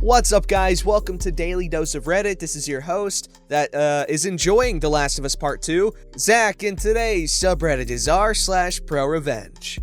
What's up, guys? Welcome to Daily Dose of Reddit. This is your host that is enjoying The Last of Us Part 2, Zach, and today's subreddit is r/ProRevenge.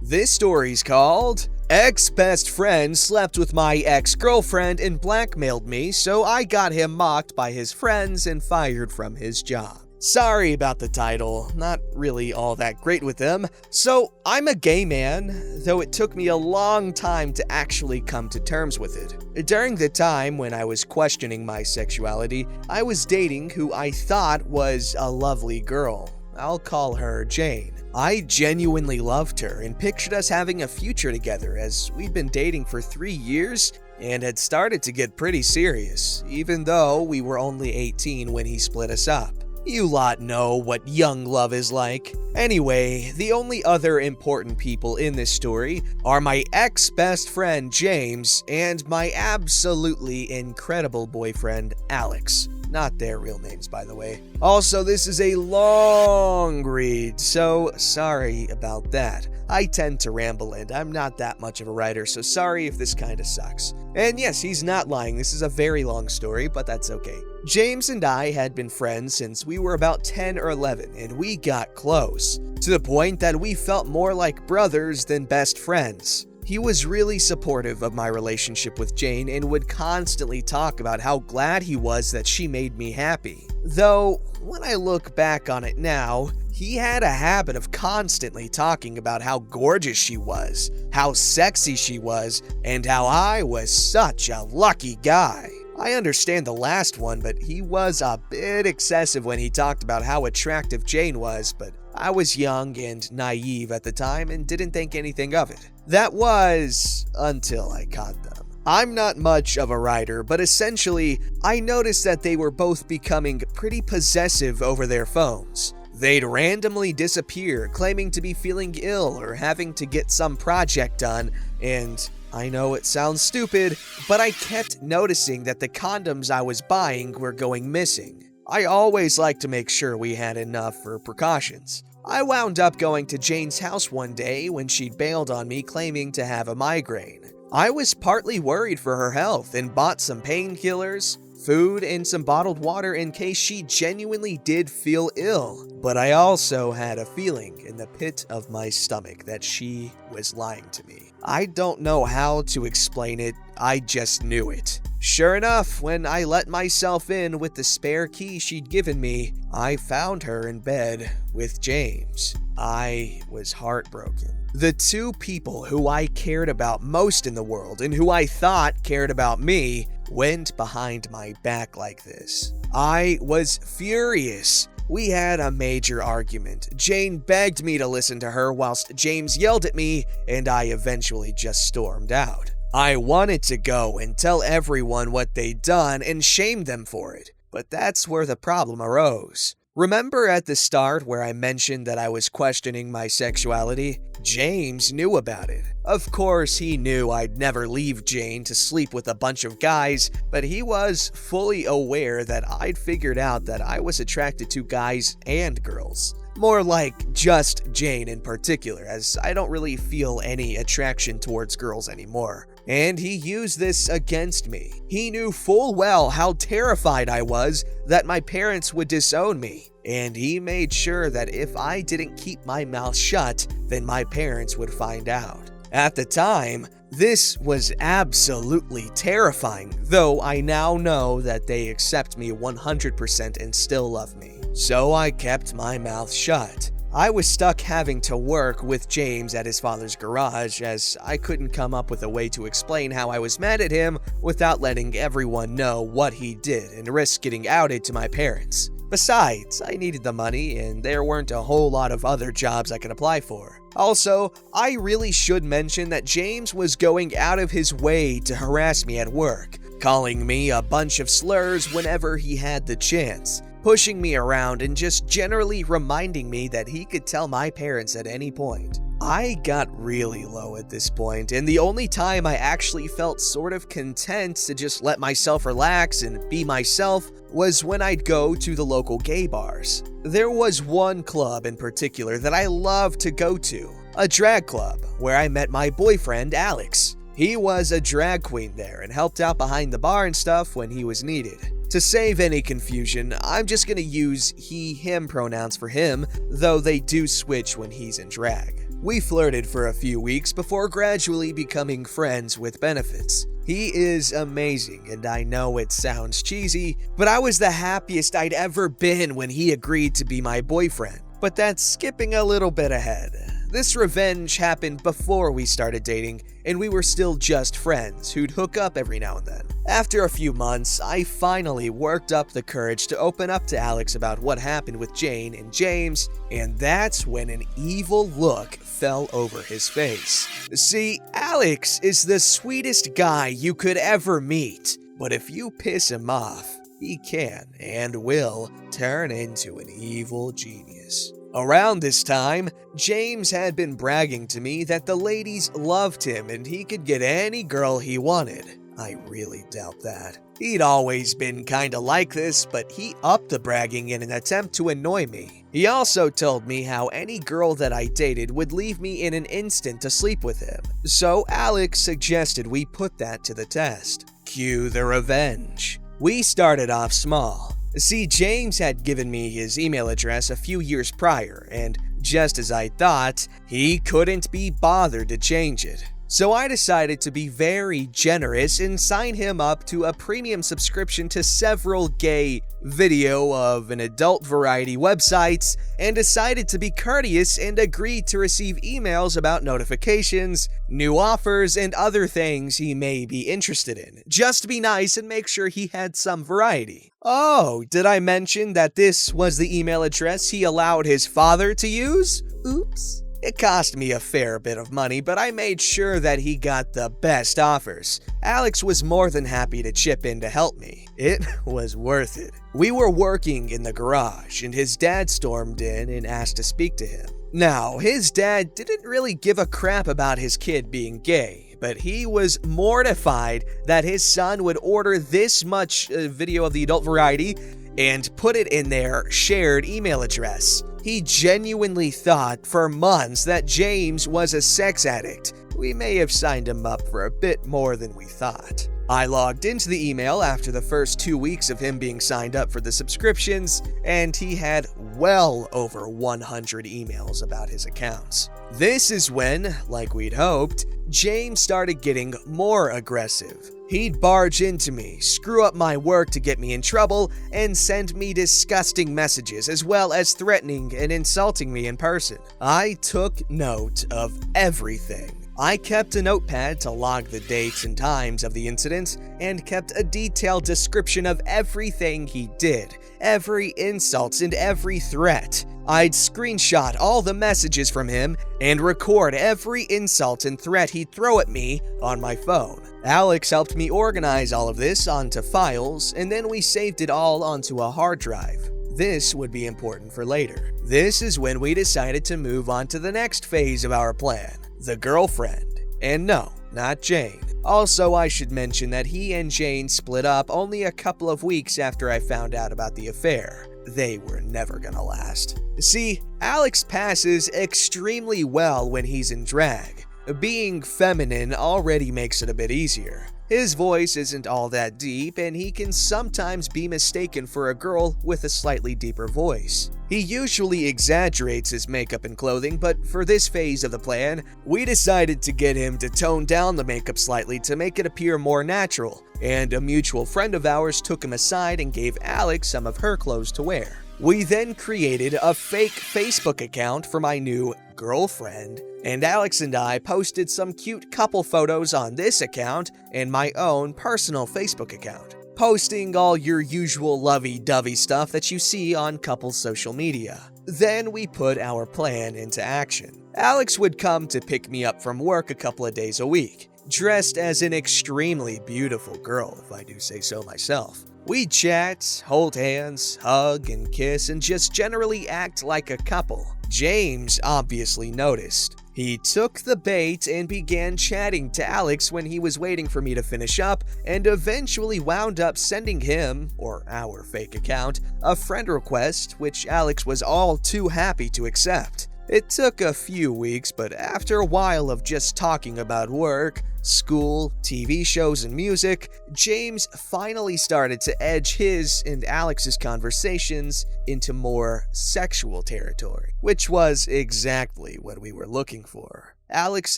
This story's called Ex-Best Friend Slept with My Ex-Girlfriend and Blackmailed Me, so I got him mocked by his friends and fired from his job. Sorry about the title, not really all that great with them. So, I'm a gay man, though it took me a long time to actually come to terms with it. During the time when I was questioning my sexuality, I was dating who I thought was a lovely girl. I'll call her Jane. I genuinely loved her and pictured us having a future together as we'd been dating for 3 years and had started to get pretty serious, even though we were only 18 when he split us up. You lot know what young love is like. Anyway, the only other important people in this story are my ex-best friend James and my absolutely incredible boyfriend Alex. Not their real names, by the way. Also, this is a long read, so sorry about that. I tend to ramble and I'm not that much of a writer, so sorry if this kinda sucks. And yes, he's not lying, this is a very long story, but that's okay. James and I had been friends since we were about 10 or 11, and we got close, to the point that we felt more like brothers than best friends. He was really supportive of my relationship with Jane and would constantly talk about how glad he was that she made me happy. Though, when I look back on it now, he had a habit of constantly talking about how gorgeous she was, how sexy she was, and how I was such a lucky guy. I understand the last one, but he was a bit excessive when he talked about how attractive Jane was, but I was young and naive at the time and didn't think anything of it. That was until I caught them. I'm not much of a writer, but essentially, I noticed that they were both becoming pretty possessive over their phones. They'd randomly disappear, claiming to be feeling ill or having to get some project done, and I know it sounds stupid, but I kept noticing that the condoms I was buying were going missing. I always like to make sure we had enough for precautions. I wound up going to Jane's house one day when she'd bailed on me claiming to have a migraine. I was partly worried for her health and bought some painkillers, food, and some bottled water in case she genuinely did feel ill. But I also had a feeling in the pit of my stomach that she was lying to me. I don't know how to explain it, I just knew it. Sure enough, when I let myself in with the spare key she'd given me, I found her in bed with James. I was heartbroken. The two people who I cared about most in the world and who I thought cared about me went behind my back like this. I was furious. We had a major argument. Jane begged me to listen to her whilst James yelled at me, and I eventually just stormed out. I wanted to go and tell everyone what they'd done and shame them for it, but that's where the problem arose. Remember at the start where I mentioned that I was questioning my sexuality? James knew about it. Of course, he knew I'd never leave Jane to sleep with a bunch of guys, but he was fully aware that I'd figured out that I was attracted to guys and girls. More like just Jane in particular, as I don't really feel any attraction towards girls anymore. And he used this against me. He knew full well how terrified I was that my parents would disown me, and he made sure that if I didn't keep my mouth shut, then my parents would find out. At the time, this was absolutely terrifying, though I now know that they accept me 100% and still love me. So I kept my mouth shut. I was stuck having to work with James at his father's garage, as I couldn't come up with a way to explain how I was mad at him without letting everyone know what he did and risk getting outed to my parents. Besides, I needed the money and there weren't a whole lot of other jobs I could apply for. Also, I really should mention that James was going out of his way to harass me at work, calling me a bunch of slurs whenever he had the chance, pushing me around and just generally reminding me that he could tell my parents at any point. I got really low at this point, and the only time I actually felt sort of content to just let myself relax and be myself was when I'd go to the local gay bars. There was one club in particular that I loved to go to, a drag club, where I met my boyfriend Alex. He was a drag queen there and helped out behind the bar and stuff when he was needed. To save any confusion, I'm just gonna use he, him pronouns for him, though they do switch when he's in drag. We flirted for a few weeks before gradually becoming friends with benefits. He is amazing, and I know it sounds cheesy, but I was the happiest I'd ever been when he agreed to be my boyfriend. But that's skipping a little bit ahead. This revenge happened before we started dating, and we were still just friends who'd hook up every now and then. After a few months, I finally worked up the courage to open up to Alex about what happened with Jane and James, and that's when an evil look fell over his face. See, Alex is the sweetest guy you could ever meet, but if you piss him off, he can and will turn into an evil genius. Around this time, James had been bragging to me that the ladies loved him and he could get any girl he wanted. I really doubt that. He'd always been kinda like this, but he upped the bragging in an attempt to annoy me. He also told me how any girl that I dated would leave me in an instant to sleep with him. So Alex suggested we put that to the test. Cue the revenge. We started off small. See, James had given me his email address a few years prior, and just as I thought, he couldn't be bothered to change it. So I decided to be very generous and sign him up to a premium subscription to several gay video of an adult variety websites, and decided to be courteous and agreed to receive emails about notifications, new offers, and other things he may be interested in, just to be nice and make sure he had some variety. Oh, did I mention that this was the email address he allowed his father to use? Oops. It cost me a fair bit of money, but I made sure that he got the best offers. Alex was more than happy to chip in to help me. It was worth it. We were working in the garage, and his dad stormed in and asked to speak to him. Now, his dad didn't really give a crap about his kid being gay, but he was mortified that his son would order this much video of the adult variety and put it in their shared email address. He genuinely thought for months that James was a sex addict. We may have signed him up for a bit more than we thought. I logged into the email after the first 2 weeks of him being signed up for the subscriptions, and he had well over 100 emails about his accounts. This is when, like we'd hoped, James started getting more aggressive. He'd barge into me, screw up my work to get me in trouble, and send me disgusting messages, as well as threatening and insulting me in person. I took note of everything. I kept a notepad to log the dates and times of the incident, and kept a detailed description of everything he did, every insult and every threat. I'd screenshot all the messages from him and record every insult and threat he'd throw at me on my phone. Alex helped me organize all of this onto files, and then we saved it all onto a hard drive. This would be important for later. This is when we decided to move on to the next phase of our plan, the girlfriend. And no, not Jane. Also, I should mention that he and Jane split up only a couple of weeks after I found out about the affair. They were never gonna last. See, Alex passes extremely well when he's in drag. Being feminine already makes it a bit easier. His voice isn't all that deep, and he can sometimes be mistaken for a girl with a slightly deeper voice. He usually exaggerates his makeup and clothing, but for this phase of the plan, we decided to get him to tone down the makeup slightly to make it appear more natural, and a mutual friend of ours took him aside and gave Alex some of her clothes to wear. We then created a fake Facebook account for my new girlfriend, and Alex and I posted some cute couple photos on this account and my own personal Facebook account, posting all your usual lovey-dovey stuff that you see on couples' social media. Then we put our plan into action. Alex would come to pick me up from work a couple of days a week, dressed as an extremely beautiful girl, if I do say so myself. We'd chat, hold hands, hug and kiss, and just generally act like a couple. James obviously noticed. He took the bait and began chatting to Alex when he was waiting for me to finish up, and eventually wound up sending him, or our fake account, a friend request, which Alex was all too happy to accept. It took a few weeks, but after a while of just talking about work, school, TV shows, and music, James finally started to edge his and Alex's conversations into more sexual territory, which was exactly what we were looking for. Alex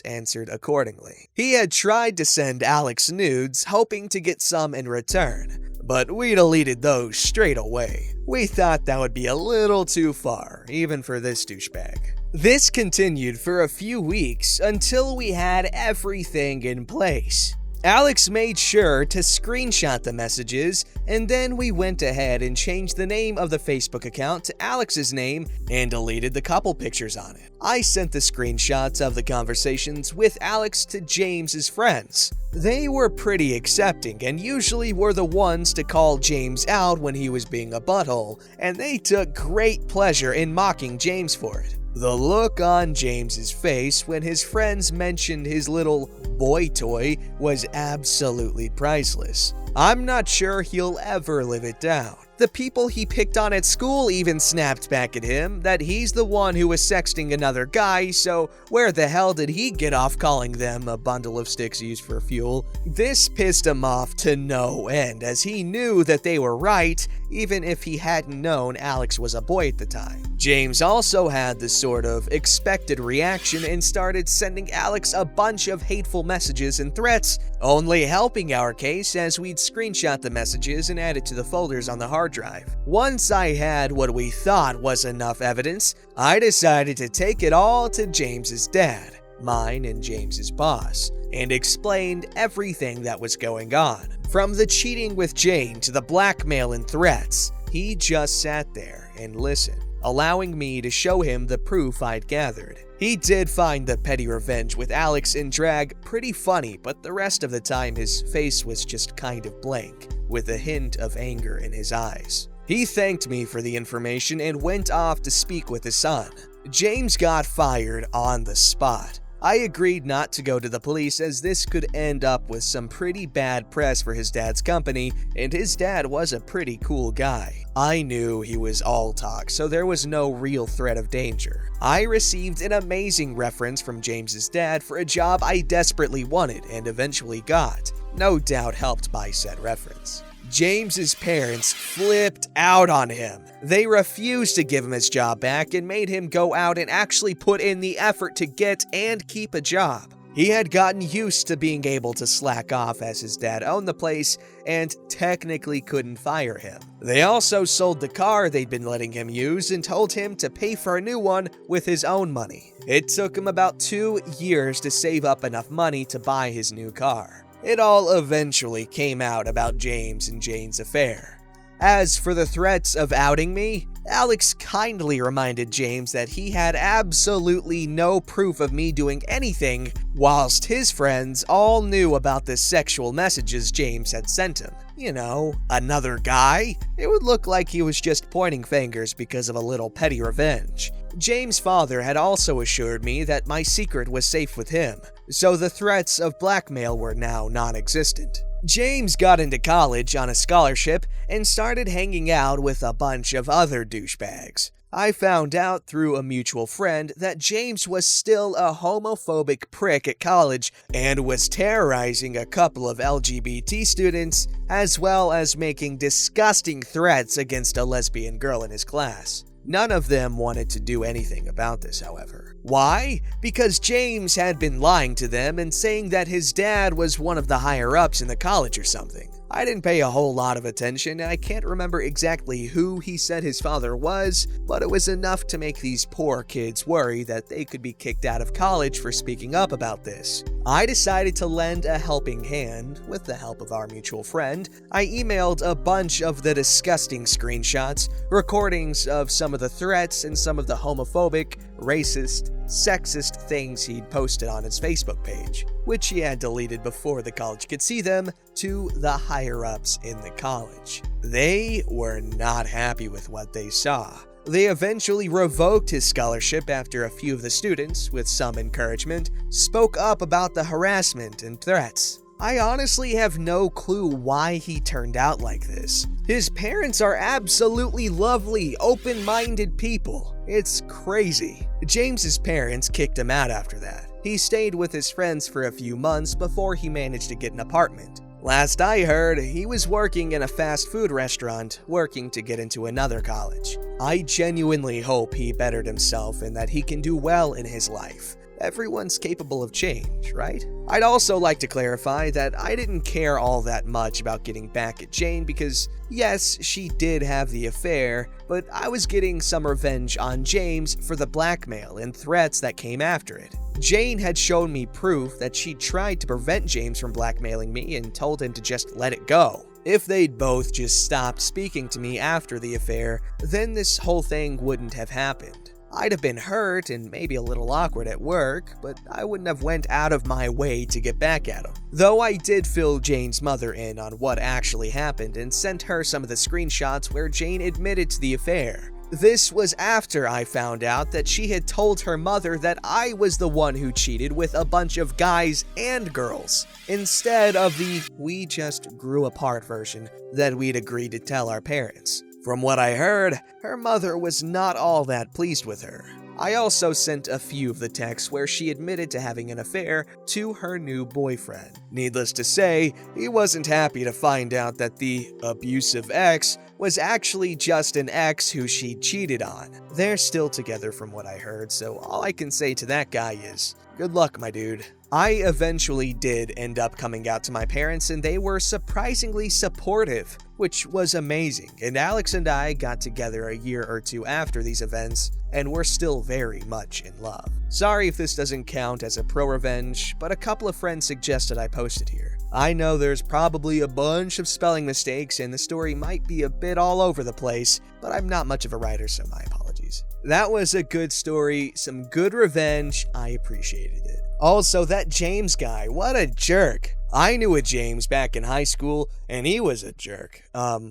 answered accordingly. He had tried to send Alex nudes, hoping to get some in return, but we deleted those straight away. We thought that would be a little too far, even for this douchebag. This continued for a few weeks until we had everything in place. Alex made sure to screenshot the messages, and then we went ahead and changed the name of the Facebook account to Alex's name and deleted the couple pictures on it. I sent the screenshots of the conversations with Alex to James's friends. They were pretty accepting and usually were the ones to call James out when he was being a butthole, and they took great pleasure in mocking James for it. The look on James's face when his friends mentioned his little boy toy was absolutely priceless. I'm not sure he'll ever live it down. The people he picked on at school even snapped back at him that he's the one who was sexting another guy, so where the hell did he get off calling them a bundle of sticks used for fuel? This pissed him off to no end, as he knew that they were right, even if he hadn't known Alex was a boy at the time. James also had the sort of expected reaction and started sending Alex a bunch of hateful messages and threats, only helping our case as we'd screenshot the messages and add it to the folders on the hard drive. Once I had what we thought was enough evidence, I decided to take it all to James's dad, mine and James's boss, and explained everything that was going on. From the cheating with Jane to the blackmail and threats, he just sat there and listened, allowing me to show him the proof I'd gathered. He did find the petty revenge with Alex in drag pretty funny, but the rest of the time his face was just kind of blank, with a hint of anger in his eyes. He thanked me for the information and went off to speak with his son. James got fired on the spot. I agreed not to go to the police as this could end up with some pretty bad press for his dad's company, and his dad was a pretty cool guy. I knew he was all talk, so there was no real threat of danger. I received an amazing reference from James's dad for a job I desperately wanted and eventually got, no doubt helped by said reference. James's parents flipped out on him. They refused to give him his job back and made him go out and actually put in the effort to get and keep a job. He had gotten used to being able to slack off as his dad owned the place and technically couldn't fire him. They also sold the car they'd been letting him use and told him to pay for a new one with his own money. It took him about 2 years to save up enough money to buy his new car. It all eventually came out about James and Jane's affair. As for the threats of outing me, Alex kindly reminded James that he had absolutely no proof of me doing anything, whilst his friends all knew about the sexual messages James had sent him. You know, another guy? It would look like he was just pointing fingers because of a little petty revenge. James' father had also assured me that my secret was safe with him, so the threats of blackmail were now non-existent. James got into college on a scholarship and started hanging out with a bunch of other douchebags. I found out through a mutual friend that James was still a homophobic prick at college and was terrorizing a couple of LGBT students, as well as making disgusting threats against a lesbian girl in his class. None of them wanted to do anything about this, however. Why? Because James had been lying to them and saying that his dad was one of the higher-ups in the college or something. I didn't pay a whole lot of attention, and I can't remember exactly who he said his father was, but it was enough to make these poor kids worry that they could be kicked out of college for speaking up about this. I decided to lend a helping hand. With the help of our mutual friend, I emailed a bunch of the disgusting screenshots, recordings of some of the threats and some of the homophobic, racist, sexist things he'd posted on his Facebook page, which he had deleted before the college could see them, to the higher-ups in the college. They were not happy with what they saw. They eventually revoked his scholarship after a few of the students, with some encouragement, spoke up about the harassment and threats. I honestly have no clue why he turned out like this. His parents are absolutely lovely, open-minded people. It's crazy. James's parents kicked him out after that. He stayed with his friends for a few months before he managed to get an apartment. Last I heard, he was working in a fast food restaurant, working to get into another college. I genuinely hope he bettered himself and that he can do well in his life. Everyone's capable of change, right? I'd also like to clarify that I didn't care all that much about getting back at Jane because, yes, she did have the affair, but I was getting some revenge on James for the blackmail and threats that came after it. Jane had shown me proof that she tried to prevent James from blackmailing me and told him to just let it go. If they'd both just stopped speaking to me after the affair, then this whole thing wouldn't have happened. I'd have been hurt and maybe a little awkward at work, but I wouldn't have went out of my way to get back at him. Though I did fill Jane's mother in on what actually happened and sent her some of the screenshots where Jane admitted to the affair. This was after I found out that she had told her mother that I was the one who cheated with a bunch of guys and girls, instead of the "we just grew apart" version that we'd agreed to tell our parents. From what I heard, her mother was not all that pleased with her. I also sent a few of the texts where she admitted to having an affair to her new boyfriend. Needless to say, he wasn't happy to find out that the abusive ex was actually just an ex who she cheated on. They're still together from what I heard, so all I can say to that guy is, good luck, my dude. I eventually did end up coming out to my parents and they were surprisingly supportive, which was amazing, and Alex and I got together a year or two after these events, and we're still very much in love. Sorry if this doesn't count as a ProRevenge, but a couple of friends suggested I post it here. I know there's probably a bunch of spelling mistakes and the story might be a bit all over the place, but I'm not much of a writer, so my apologies. That was a good story, some good revenge, I appreciated it. Also, that James guy, what a jerk. I knew a James back in high school, and he was a jerk.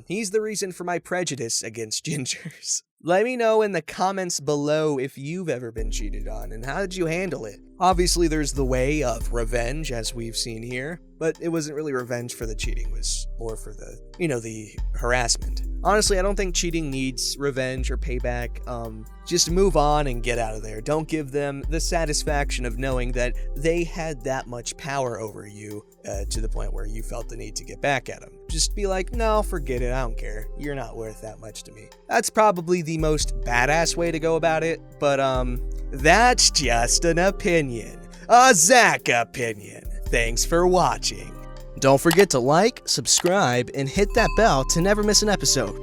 He's the reason for my prejudice against gingers. Let me know in the comments below if you've ever been cheated on, and how did you handle it? Obviously, there's the way of revenge, as we've seen here, but it wasn't really revenge for the cheating, it was more for the, the harassment. Honestly, I don't think cheating needs revenge or payback. Just move on and get out of there. Don't give them the satisfaction of knowing that they had that much power over you to the point where you felt the need to get back at them. Just be like, no, forget it, I don't care. You're not worth that much to me. That's probably the most badass way to go about it, but that's just an opinion. A Zach opinion. Thanks for watching. Don't forget to like, subscribe, and hit that bell to never miss an episode.